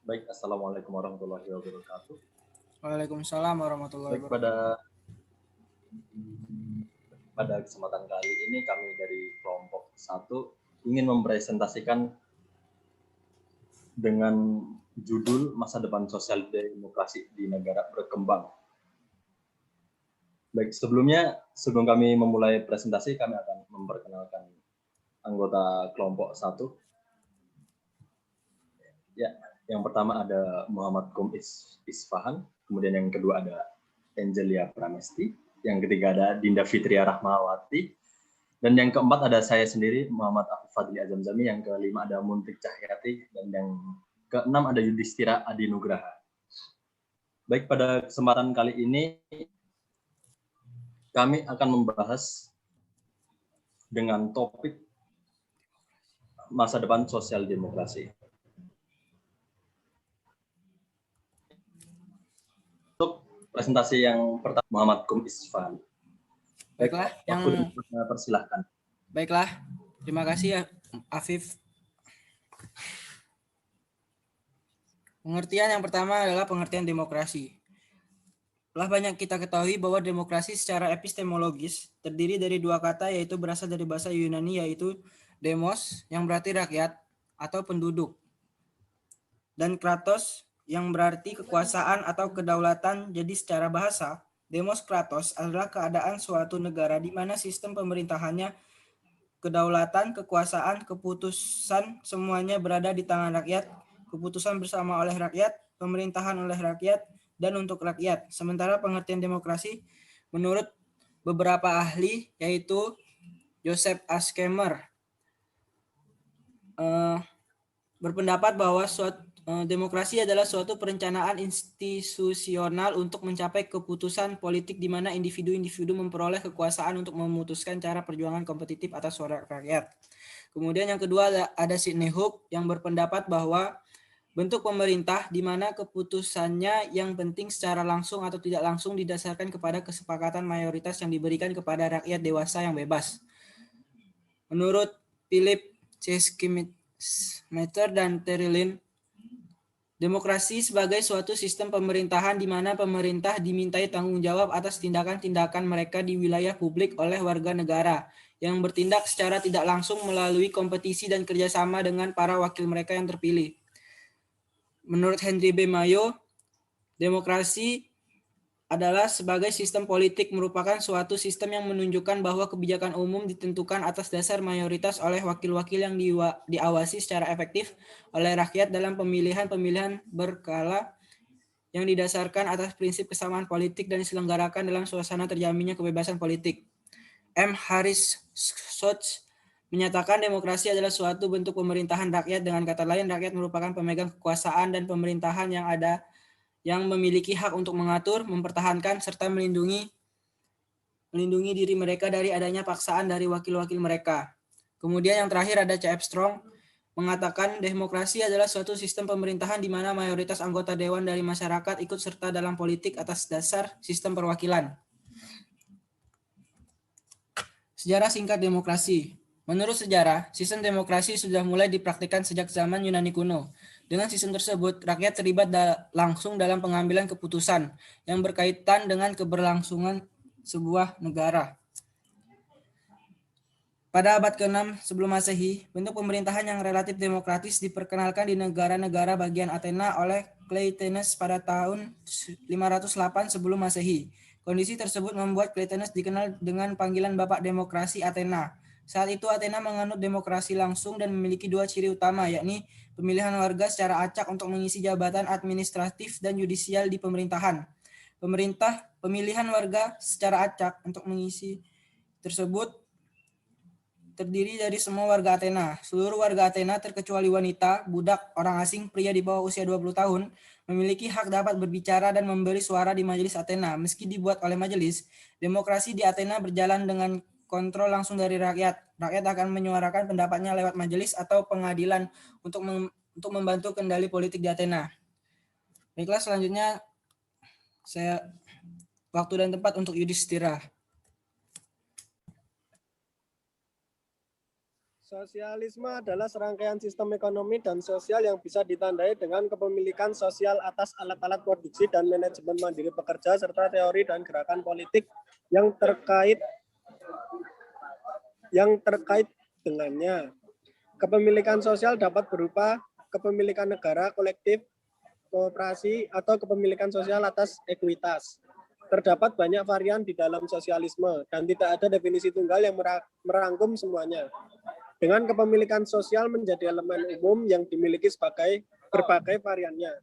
Baik, Assalamualaikum warahmatullahi wabarakatuh. Waalaikumsalam warahmatullahi Baik, wabarakatuh. pada kesempatan kali ini kami dari kelompok 1 ingin mempresentasikan dengan judul Masa Depan Sosial Demokrasi di Negara Berkembang. Baik, sebelum kami memulai presentasi, kami akan memperkenalkan anggota kelompok 1. Ya, yang pertama ada Muhammad Kum Isfahan, kemudian yang kedua ada Angelia Pramesti, yang ketiga ada Dinda Fitria Rahmawati, dan yang keempat ada saya sendiri, Muhammad Afif Fadli Azamzami, yang kelima ada Muntik Cahyati, dan yang keenam ada Yudhistira Adi Nugraha. Baik, pada kesempatan kali ini kami akan membahas dengan topik masa depan sosial demokrasi. Untuk presentasi yang pertama, Muhammad Kum Isfahan. Baiklah, persilahkan. Baiklah, terima kasih ya Afif. Pengertian yang pertama adalah pengertian demokrasi. Telah banyak kita ketahui bahwa demokrasi secara epistemologis terdiri dari dua kata, yaitu berasal dari bahasa Yunani, yaitu demos yang berarti rakyat atau penduduk, dan kratos yang berarti kekuasaan atau kedaulatan. Jadi secara bahasa, demos kratos adalah keadaan suatu negara di mana sistem pemerintahannya, kedaulatan, kekuasaan, keputusan semuanya berada di tangan rakyat, keputusan bersama oleh rakyat, pemerintahan oleh rakyat, dan untuk rakyat. Sementara pengertian demokrasi menurut beberapa ahli, yaitu Joseph Askemer, berpendapat bahwa demokrasi adalah suatu perencanaan institusional untuk mencapai keputusan politik di mana individu-individu memperoleh kekuasaan untuk memutuskan cara perjuangan kompetitif atas suara rakyat. Kemudian yang kedua ada Sidney Hook yang berpendapat bahwa bentuk pemerintah di mana keputusannya yang penting secara langsung atau tidak langsung didasarkan kepada kesepakatan mayoritas yang diberikan kepada rakyat dewasa yang bebas. Menurut Philip C. Schmitter dan Terry Lin, demokrasi sebagai suatu sistem pemerintahan di mana pemerintah dimintai tanggung jawab atas tindakan-tindakan mereka di wilayah publik oleh warga negara yang bertindak secara tidak langsung melalui kompetisi dan kerjasama dengan para wakil mereka yang terpilih. Menurut Henry B. Mayo, demokrasi adalah sebagai sistem politik merupakan suatu sistem yang menunjukkan bahwa kebijakan umum ditentukan atas dasar mayoritas oleh wakil-wakil yang diawasi secara efektif oleh rakyat dalam pemilihan-pemilihan berkala yang didasarkan atas prinsip kesamaan politik dan diselenggarakan dalam suasana terjaminnya kebebasan politik. M. Harris Schultz menyatakan demokrasi adalah suatu bentuk pemerintahan rakyat. Dengan kata lain, rakyat merupakan pemegang kekuasaan dan pemerintahan yang memiliki hak untuk mengatur, mempertahankan, serta melindungi diri mereka dari adanya paksaan dari wakil-wakil mereka. Kemudian yang terakhir ada C.F. Strong mengatakan demokrasi adalah suatu sistem pemerintahan di mana mayoritas anggota dewan dari masyarakat ikut serta dalam politik atas dasar sistem perwakilan. Sejarah singkat demokrasi. Menurut sejarah, sistem demokrasi sudah mulai dipraktikkan sejak zaman Yunani kuno. Dengan sistem tersebut, rakyat terlibat langsung dalam pengambilan keputusan yang berkaitan dengan keberlangsungan sebuah negara. Pada abad ke-6 sebelum Masehi, bentuk pemerintahan yang relatif demokratis diperkenalkan di negara-negara bagian Athena oleh Cleisthenes pada tahun 508 sebelum Masehi. Kondisi tersebut membuat Cleisthenes dikenal dengan panggilan Bapak Demokrasi Athena. Saat itu Athena menganut demokrasi langsung dan memiliki dua ciri utama, yakni pemilihan warga secara acak untuk mengisi jabatan administratif dan yudisial di pemerintahan. Pemilihan warga secara acak untuk mengisi tersebut terdiri dari semua warga Athena. Seluruh warga Athena terkecuali wanita, budak, orang asing, pria di bawah usia 20 tahun memiliki hak dapat berbicara dan memberi suara di majelis Athena. Meski dibuat oleh majelis, demokrasi di Athena berjalan dengan kontrol langsung dari rakyat. Rakyat akan menyuarakan pendapatnya lewat majelis atau pengadilan untuk membantu kendali politik di Athena. Baiklah, selanjutnya saya waktu dan tempat untuk Yudhistira. Sosialisme adalah serangkaian sistem ekonomi dan sosial yang bisa ditandai dengan kepemilikan sosial atas alat-alat produksi dan manajemen mandiri pekerja serta teori dan gerakan politik yang terkait dengannya. Kepemilikan sosial dapat berupa kepemilikan negara, kolektif, koperasi, atau kepemilikan sosial atas ekuitas. Terdapat banyak varian di dalam sosialisme dan tidak ada definisi tunggal yang merangkum semuanya. Dengan kepemilikan sosial menjadi elemen umum yang dimiliki sebagai berbagai variannya.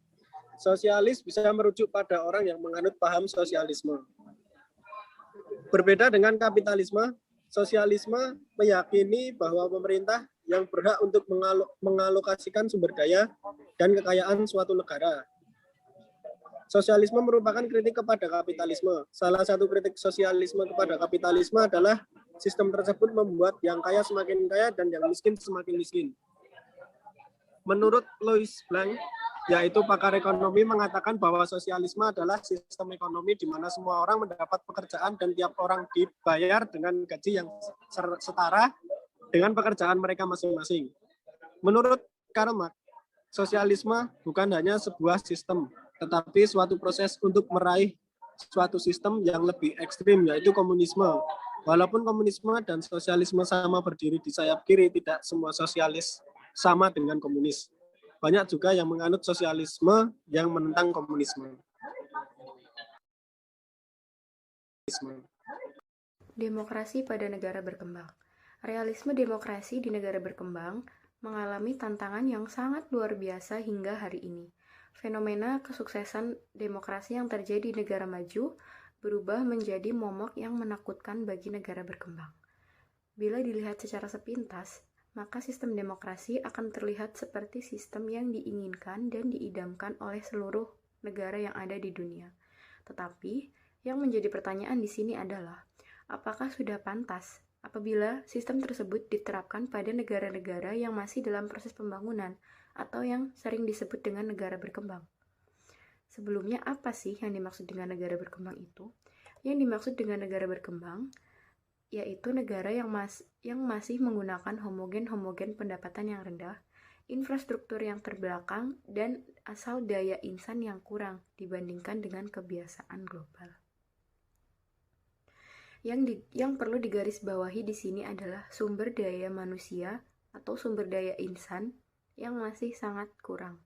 Sosialis bisa merujuk pada orang yang menganut paham sosialisme. Berbeda dengan kapitalisme, sosialisme meyakini bahwa pemerintah yang berhak untuk mengalokasikan sumber daya dan kekayaan suatu negara. Sosialisme merupakan kritik kepada kapitalisme. Salah satu kritik sosialisme kepada kapitalisme adalah sistem tersebut membuat yang kaya semakin kaya dan yang miskin semakin miskin. Menurut Louis Blanc, yaitu pakar ekonomi, mengatakan bahwa sosialisme adalah sistem ekonomi di mana semua orang mendapat pekerjaan dan tiap orang dibayar dengan gaji yang setara dengan pekerjaan mereka masing-masing. Menurut Karl Marx, sosialisme bukan hanya sebuah sistem, tetapi suatu proses untuk meraih suatu sistem yang lebih ekstrim, yaitu komunisme. Walaupun komunisme dan sosialisme sama berdiri di sayap kiri, tidak semua sosialis sama dengan komunis. Banyak juga yang menganut sosialisme yang menentang komunisme. Demokrasi pada negara berkembang. Realisme demokrasi di negara berkembang mengalami tantangan yang sangat luar biasa hingga hari ini. Fenomena kesuksesan demokrasi yang terjadi di negara maju berubah menjadi momok yang menakutkan bagi negara berkembang. Bila dilihat secara sepintas, maka sistem demokrasi akan terlihat seperti sistem yang diinginkan dan diidamkan oleh seluruh negara yang ada di dunia. Tetapi, yang menjadi pertanyaan di sini adalah, apakah sudah pantas apabila sistem tersebut diterapkan pada negara-negara yang masih dalam proses pembangunan atau yang sering disebut dengan negara berkembang? Sebelumnya, apa sih yang dimaksud dengan negara berkembang itu? Yang dimaksud dengan negara berkembang yaitu negara yang masih menggunakan homogen pendapatan yang rendah, infrastruktur yang terbelakang, dan asal daya insan yang kurang dibandingkan dengan kebiasaan global. Yang perlu digarisbawahi di sini adalah sumber daya manusia atau sumber daya insan yang masih sangat kurang.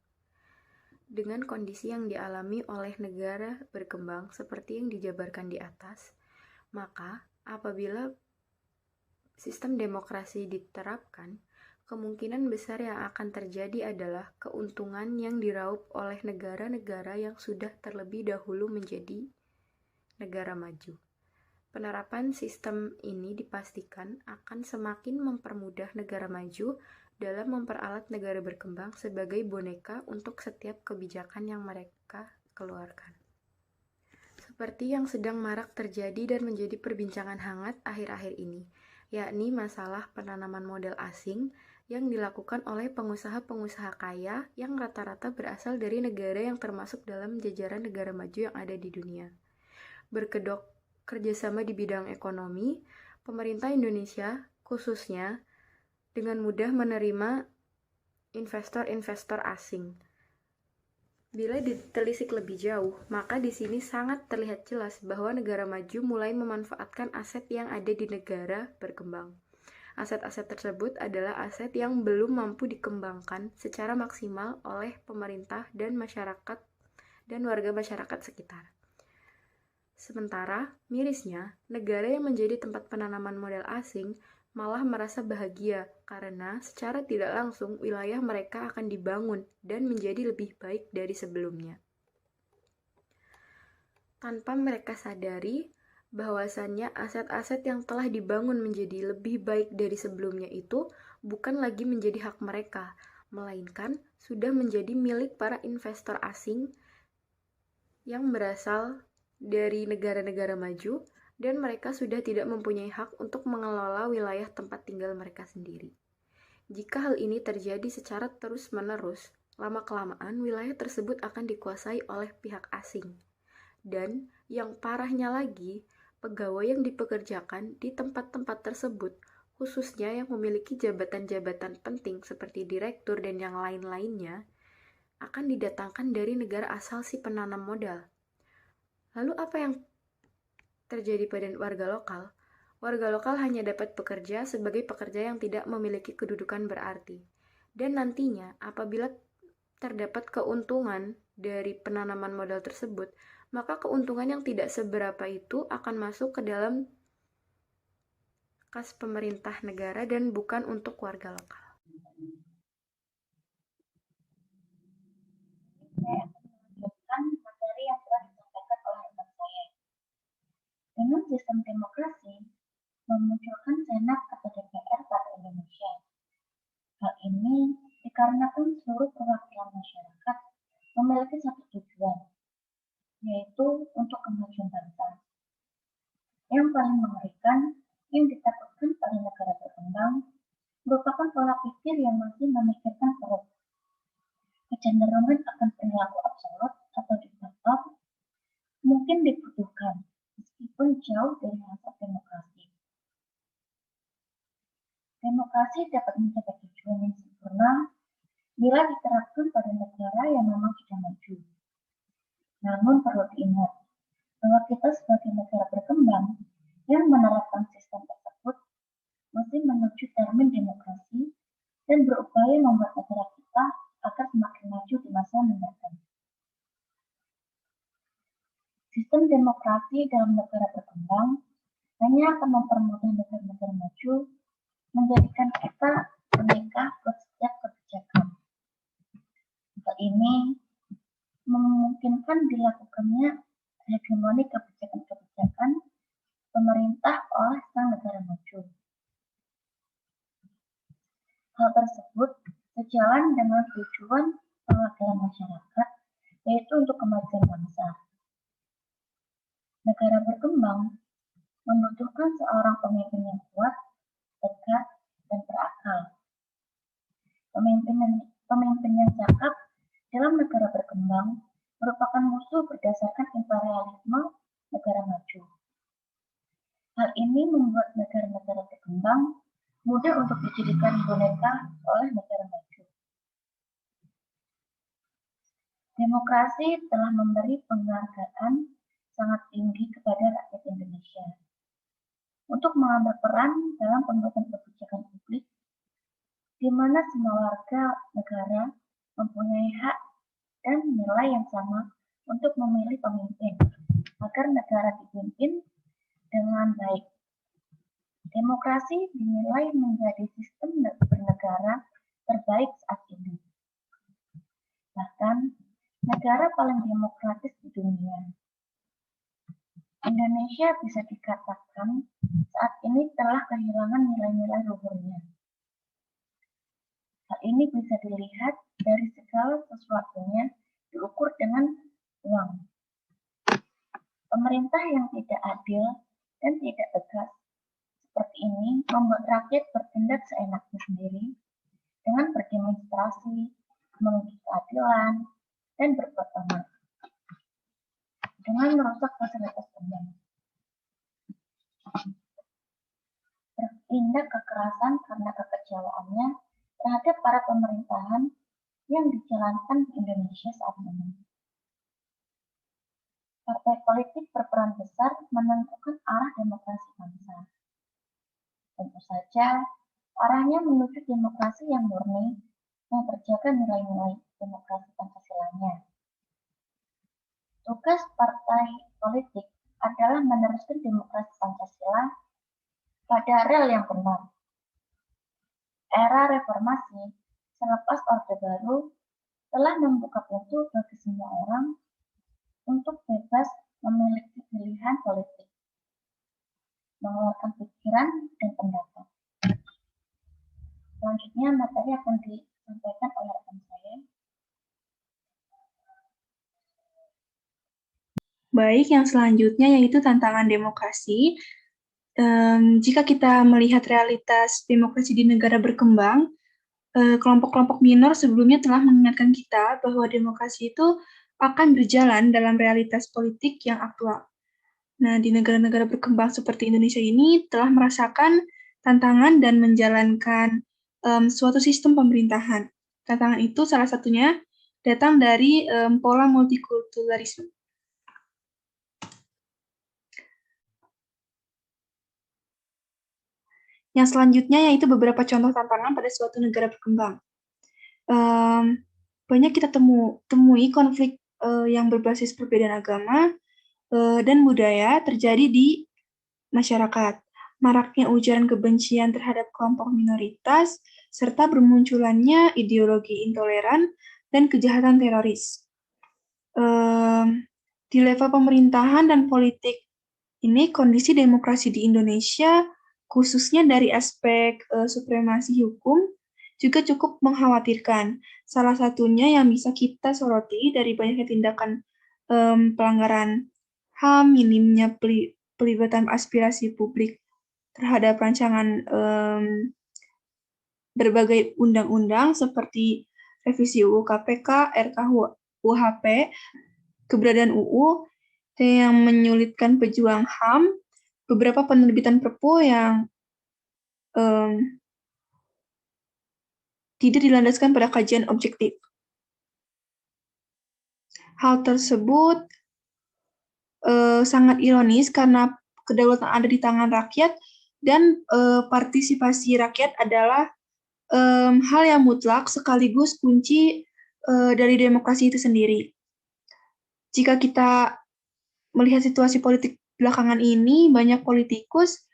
Dengan kondisi yang dialami oleh negara berkembang seperti yang dijabarkan di atas, maka apabila sistem demokrasi diterapkan, kemungkinan besar yang akan terjadi adalah keuntungan yang diraup oleh negara-negara yang sudah terlebih dahulu menjadi negara maju. Penerapan sistem ini dipastikan akan semakin mempermudah negara maju dalam memperalat negara berkembang sebagai boneka untuk setiap kebijakan yang mereka keluarkan. Seperti yang sedang marak terjadi dan menjadi perbincangan hangat akhir-akhir ini, yakni masalah penanaman modal asing yang dilakukan oleh pengusaha-pengusaha kaya yang rata-rata berasal dari negara yang termasuk dalam jajaran negara maju yang ada di dunia. Berkedok kerjasama di bidang ekonomi, pemerintah Indonesia khususnya dengan mudah menerima investor-investor asing. Bila ditelisik lebih jauh, maka di sini sangat terlihat jelas bahwa negara maju mulai memanfaatkan aset yang ada di negara berkembang. Aset-aset tersebut adalah aset yang belum mampu dikembangkan secara maksimal oleh pemerintah dan masyarakat dan warga masyarakat sekitar. Sementara, mirisnya, negara yang menjadi tempat penanaman modal asing malah merasa bahagia karena secara tidak langsung wilayah mereka akan dibangun dan menjadi lebih baik dari sebelumnya. Tanpa mereka sadari bahwasannya aset-aset yang telah dibangun menjadi lebih baik dari sebelumnya itu bukan lagi menjadi hak mereka, melainkan sudah menjadi milik para investor asing yang berasal dari negara-negara maju, dan mereka sudah tidak mempunyai hak untuk mengelola wilayah tempat tinggal mereka sendiri. Jika hal ini terjadi secara terus-menerus, lama-kelamaan wilayah tersebut akan dikuasai oleh pihak asing. Dan yang parahnya lagi, pegawai yang dipekerjakan di tempat-tempat tersebut, khususnya yang memiliki jabatan-jabatan penting seperti direktur dan yang lain-lainnya, akan didatangkan dari negara asal si penanam modal. Lalu apa yang terjadi pada warga lokal? Warga lokal hanya dapat bekerja sebagai pekerja yang tidak memiliki kedudukan berarti. Dan nantinya, apabila terdapat keuntungan dari penanaman modal tersebut, maka keuntungan yang tidak seberapa itu akan masuk ke dalam kas pemerintah negara dan bukan untuk warga lokal. Saya akan melanjutkan materi yang telah disampaikan oleh rekan saya. Dengan sistem demokrasi, memunculkan Senat atau DPR pada Indonesia. Hal ini dikarenakan seluruh perwakilan masyarakat memiliki satu tujuan, yaitu untuk kemajuan bangsa. Yang paling mengerikan yang ditakutkan pada negara berkembang merupakan pola pikir yang masih memikirkan perut. Kecenderungan akan perilaku absolut atau diktator mungkin dibutuhkan, meskipun jauh dari hasrat demokrasi. Demokrasi dapat mencapai tujuan yang sempurna bila diterapkan pada negara yang memang sudah maju. Namun perlu diingat bahwa kita sebagai negara berkembang yang menerapkan sistem tersebut masih menuju termin demokrasi dan berupaya membuat negara kita agar semakin maju di masa mendatang. Sistem demokrasi dalam negara berkembang hanya akan mempermudah negara-negara maju menjadikan kita menikah buat setiap kebijakan. Hal ini memungkinkan dilakukannya hegemoni kebijakan-kebijakan pemerintah oleh sang negara maju. Hal tersebut sejalan dengan tujuan perwakilan masyarakat, yaitu untuk kemajuan bangsa. Negara berkembang membutuhkan seorang pemimpin yang kuat, tegas, dan berakal. Pemimpin yang cakap dalam negara berkembang merupakan musuh berdasarkan imperialisme negara maju. Hal ini membuat negara-negara berkembang mudah untuk dijadikan boneka oleh negara maju. Demokrasi telah memberi penghargaan sangat tinggi kepada rakyat Indonesia untuk mengambil peran dalam pembuatan kebijakan publik, di mana semua warga negara mempunyai hak dan nilai yang sama untuk memilih pemimpin agar negara dipimpin dengan baik. Demokrasi dinilai menjadi sistem bernegara terbaik saat ini. Bahkan, negara paling demokratis di dunia. Indonesia bisa dikatakan saat ini telah kehilangan nilai-nilai luhurnya. Hal ini bisa dilihat dari segala sesuatunya diukur dengan uang. Pemerintah yang tidak adil dan tidak tegas seperti ini membuat rakyat bertindak seenaknya sendiri dengan berdemonstrasi, menuntut keadilan, dan berbuat amal dengan merusak fasilitas umum. Bertindak kekerasan karena kekecewaannya terhadap para pemerintahan yang dijalankan di Indonesia saat ini. Partai politik berperan besar menentukan arah demokrasi bangsa. Tentu saja, arahnya menuju demokrasi yang murni, yang terjaga nilai-nilai demokrasi Pancasilanya. Tugas partai politik adalah meneruskan demokrasi Pancasila pada rel yang benar. Era reformasi selepas Orde Baru telah membuka pintu bagi semua orang untuk bebas memiliki pilihan politik, mengeluarkan pikiran dan pendapat. Selanjutnya materi akan disampaikan oleh rekan saya. Baik, yang selanjutnya yaitu tantangan demokrasi. Jika kita melihat realitas demokrasi di negara berkembang, kelompok-kelompok minor sebelumnya telah mengingatkan kita bahwa demokrasi itu akan berjalan dalam realitas politik yang aktual. Nah, di negara-negara berkembang seperti Indonesia ini telah merasakan tantangan dan menjalankan suatu sistem pemerintahan. Tantangan itu salah satunya datang dari pola multikulturalisme. Yang selanjutnya yaitu beberapa contoh tantangan pada suatu negara berkembang. Banyak kita temui konflik yang berbasis perbedaan agama dan budaya terjadi di masyarakat. Maraknya ujaran kebencian terhadap kelompok minoritas, serta bermunculannya ideologi intoleran dan kejahatan teroris. Di level pemerintahan dan politik ini, kondisi demokrasi di Indonesia, khususnya dari aspek supremasi hukum, juga cukup mengkhawatirkan. Salah satunya yang bisa kita soroti dari banyaknya tindakan pelanggaran HAM, minimnya pelibatan aspirasi publik terhadap rancangan berbagai undang-undang seperti revisi UU KPK, RKUHP, keberadaan UU yang menyulitkan pejuang HAM, beberapa penerbitan Perpu yang tidak dilandaskan pada kajian objektif. Hal tersebut sangat ironis karena kedaulatan ada di tangan rakyat dan partisipasi rakyat adalah hal yang mutlak sekaligus kunci dari demokrasi itu sendiri. Jika kita melihat situasi politik belakangan ini, banyak politikus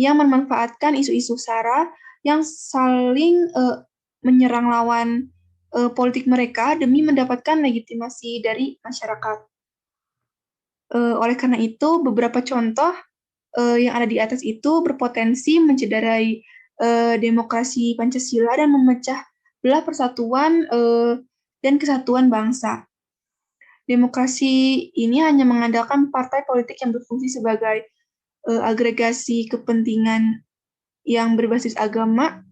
yang memanfaatkan isu-isu SARA yang saling menyerang lawan politik mereka demi mendapatkan legitimasi dari masyarakat. Oleh karena itu, beberapa contoh yang ada di atas itu berpotensi mencederai demokrasi Pancasila dan memecah belah persatuan dan kesatuan bangsa. Demokrasi ini hanya mengandalkan partai politik yang berfungsi sebagai agregasi kepentingan yang berbasis agama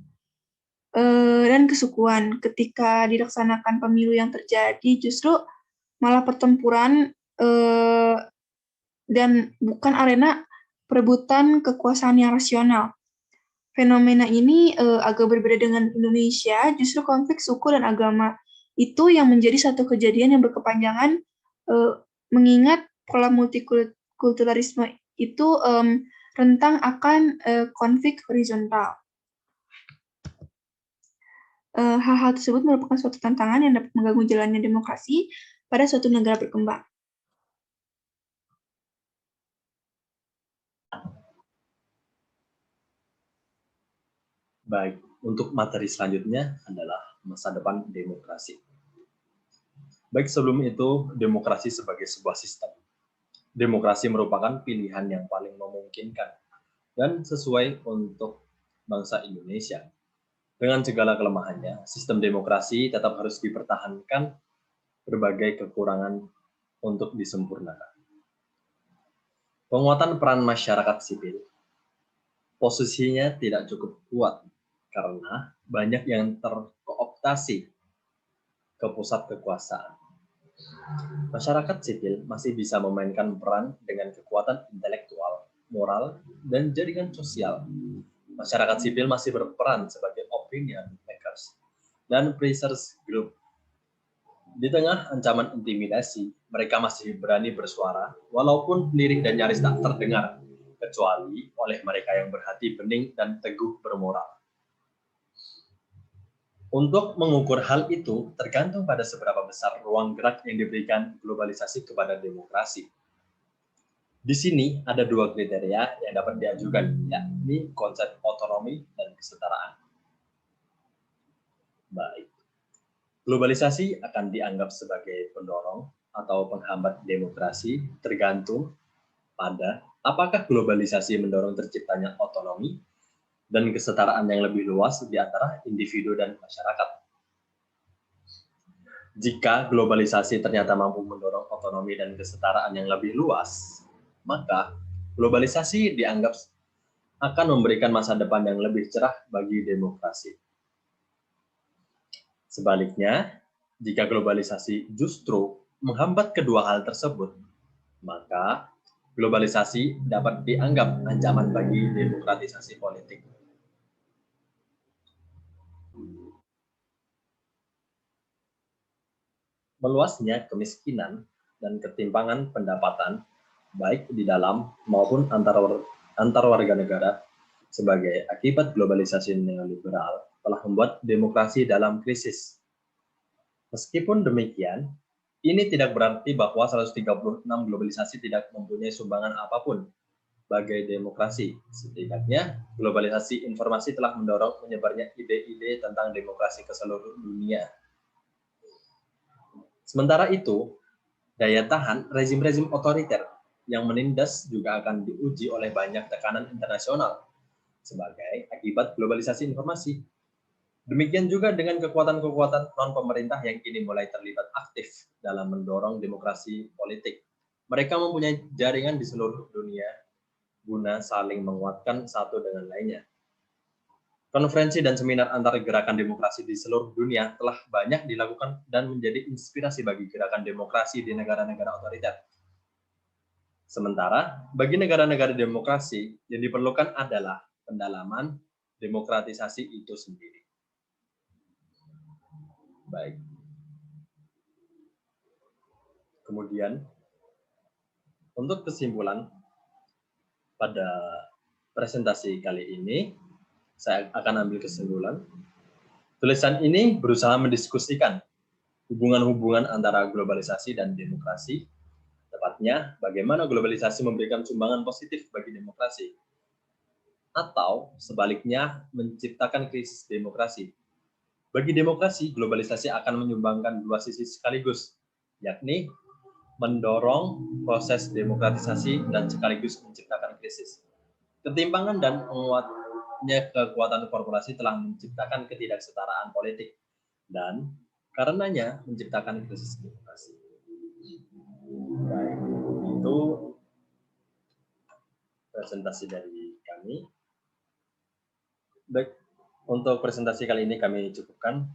dan kesukuan. Ketika dilaksanakan pemilu yang terjadi, justru malah pertempuran dan bukan arena perebutan kekuasaan yang rasional. Fenomena ini agak berbeda dengan Indonesia, justru konflik suku dan agama itu yang menjadi satu kejadian yang berkepanjangan, mengingat pola multikulturalisme itu rentang akan konflik horizontal. Hal-hal tersebut merupakan suatu tantangan yang dapat mengganggu jalannya demokrasi pada suatu negara berkembang. Baik, untuk materi selanjutnya adalah masa depan demokrasi. Baik, sebelum itu, demokrasi sebagai sebuah sistem. Demokrasi merupakan pilihan yang paling memungkinkan dan sesuai untuk bangsa Indonesia. Dengan segala kelemahannya, sistem demokrasi tetap harus dipertahankan, berbagai kekurangan untuk disempurnakan. Penguatan peran masyarakat sipil, posisinya tidak cukup kuat karena banyak yang terkooptasi ke pusat kekuasaan. Masyarakat sipil masih bisa memainkan peran dengan kekuatan intelektual, moral, dan jaringan sosial. Masyarakat sipil masih berperan sebagai opinion makers dan research group. Di tengah ancaman intimidasi, mereka masih berani bersuara, walaupun lirik dan nyaris tak terdengar, kecuali oleh mereka yang berhati bening dan teguh bermoral. Untuk mengukur hal itu tergantung pada seberapa besar ruang gerak yang diberikan globalisasi kepada demokrasi. Di sini ada dua kriteria yang dapat diajukan, yakni konsep otonomi dan kesetaraan. Baik, globalisasi akan dianggap sebagai pendorong atau penghambat demokrasi tergantung pada apakah globalisasi mendorong terciptanya otonomi dan kesetaraan yang lebih luas di antara individu dan masyarakat. Jika globalisasi ternyata mampu mendorong otonomi dan kesetaraan yang lebih luas, maka globalisasi dianggap akan memberikan masa depan yang lebih cerah bagi demokrasi. Sebaliknya, jika globalisasi justru menghambat kedua hal tersebut, maka globalisasi dapat dianggap ancaman bagi demokratisasi politik. Meluasnya kemiskinan dan ketimpangan pendapatan, baik di dalam maupun antar warga negara, sebagai akibat globalisasi neoliberal telah membuat demokrasi dalam krisis. Meskipun demikian, ini tidak berarti bahwa 136 globalisasi tidak mempunyai sumbangan apapun bagi demokrasi. Setidaknya, globalisasi informasi telah mendorong menyebarnya ide-ide tentang demokrasi ke seluruh dunia. Sementara itu, daya tahan rezim-rezim otoriter yang menindas juga akan diuji oleh banyak tekanan internasional sebagai akibat globalisasi informasi. Demikian juga dengan kekuatan-kekuatan non-pemerintah yang kini mulai terlibat aktif dalam mendorong demokrasi politik. Mereka mempunyai jaringan di seluruh dunia guna saling menguatkan satu dengan lainnya. Konferensi dan seminar antar gerakan demokrasi di seluruh dunia telah banyak dilakukan dan menjadi inspirasi bagi gerakan demokrasi di negara-negara otoriter. Sementara, bagi negara-negara demokrasi, yang diperlukan adalah pendalaman demokratisasi itu sendiri. Baik. Kemudian, untuk kesimpulan pada presentasi kali ini, saya akan ambil kesimpulan. Tulisan ini berusaha mendiskusikan hubungan-hubungan antara globalisasi dan demokrasi, tepatnya bagaimana globalisasi memberikan sumbangan positif bagi demokrasi, atau sebaliknya menciptakan krisis demokrasi. Bagi demokrasi, globalisasi akan menyumbangkan dua sisi sekaligus, yakni mendorong proses demokratisasi dan sekaligus menciptakan krisis. Ketimpangan dan menguatnya kekuatan korporasi telah menciptakan ketidaksetaraan politik dan karenanya menciptakan krisis demokrasi. Baik, itu presentasi dari kami. Baik, untuk presentasi kali ini kami cukupkan.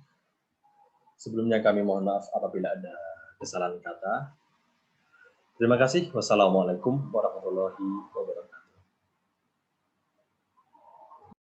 Sebelumnya kami mohon maaf apabila ada kesalahan kata. Terima kasih. Wassalamualaikum warahmatullahi wabarakatuh.